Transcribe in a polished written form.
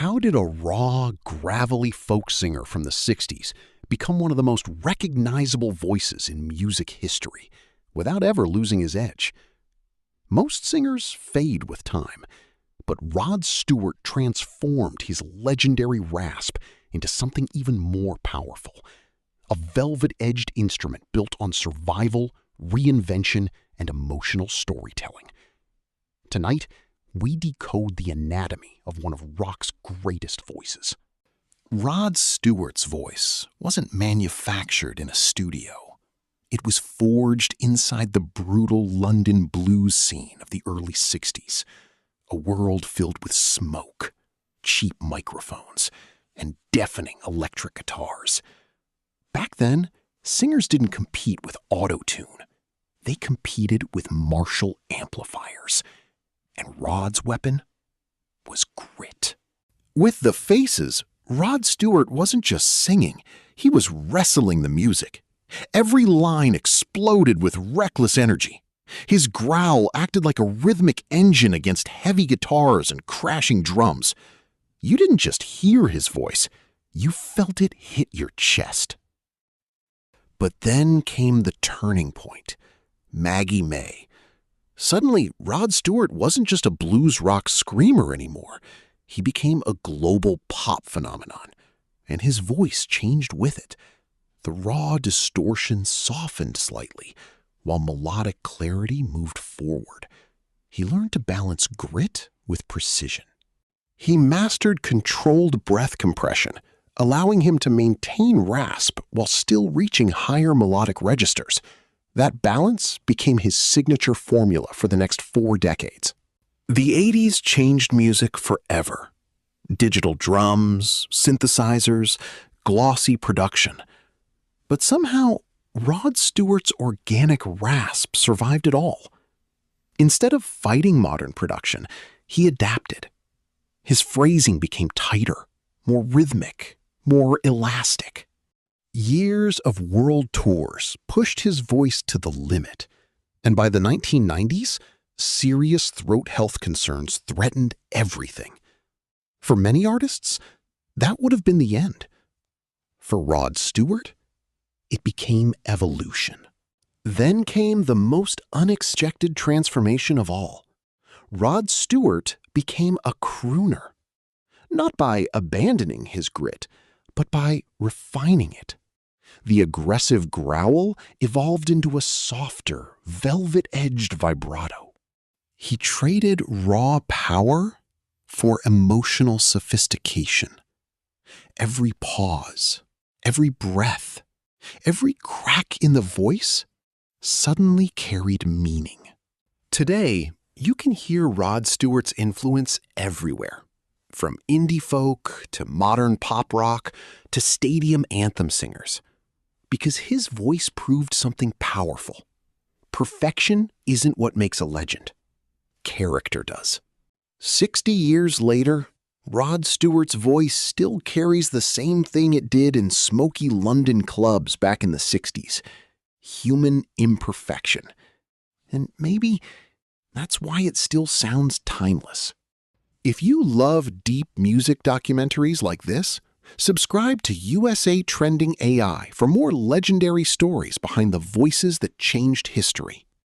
How did a raw, gravelly folk singer from the 60s become one of the most recognizable voices in music history without ever losing his edge? Most singers fade with time, but Rod Stewart transformed his legendary rasp into something even more powerful, a velvet-edged instrument built on survival, reinvention, and emotional storytelling. Tonight, we decode the anatomy of one of rock's greatest voices. Rod Stewart's voice wasn't manufactured in a studio. It was forged inside the brutal London blues scene of the early 60s, a world filled with smoke, cheap microphones, and deafening electric guitars. Back then, singers didn't compete with auto-tune. They competed with Marshall amplifiers. And Rod's weapon was grit. With the Faces, Rod Stewart wasn't just singing, he was wrestling the music. Every line exploded with reckless energy. His growl acted like a rhythmic engine against heavy guitars and crashing drums. You didn't just hear his voice, you felt it hit your chest. But then came the turning point. Maggie May. Suddenly, Rod Stewart wasn't just a blues rock screamer anymore. He became a global pop phenomenon, and his voice changed with it. The raw distortion softened slightly, while melodic clarity moved forward. He learned to balance grit with precision. He mastered controlled breath compression, allowing him to maintain rasp while still reaching higher melodic registers. That balance became his signature formula for the next 4 decades. The 80s changed music forever. Digital drums, synthesizers, glossy production. But somehow, Rod Stewart's organic rasp survived it all. Instead of fighting modern production, he adapted. His phrasing became tighter, more rhythmic, more elastic. Years of world tours pushed his voice to the limit, and by the 1990s, serious throat health concerns threatened everything. For many artists, that would have been the end. For Rod Stewart, it became evolution. Then came the most unexpected transformation of all. Rod Stewart became a crooner, not by abandoning his grit, but by refining it. The aggressive growl evolved into a softer, velvet-edged vibrato. He traded raw power for emotional sophistication. Every pause, every breath, every crack in the voice suddenly carried meaning. Today, you can hear Rod Stewart's influence everywhere, from indie folk to modern pop rock to stadium anthem singers. Because his voice proved something powerful. Perfection isn't what makes a legend. Character does. 60 years later, Rod Stewart's voice still carries the same thing it did in smoky London clubs back in the 60s. Human imperfection. And maybe that's why it still sounds timeless. If you love deep music documentaries like this, subscribe to USA Trending AI for more legendary stories behind the voices that changed history.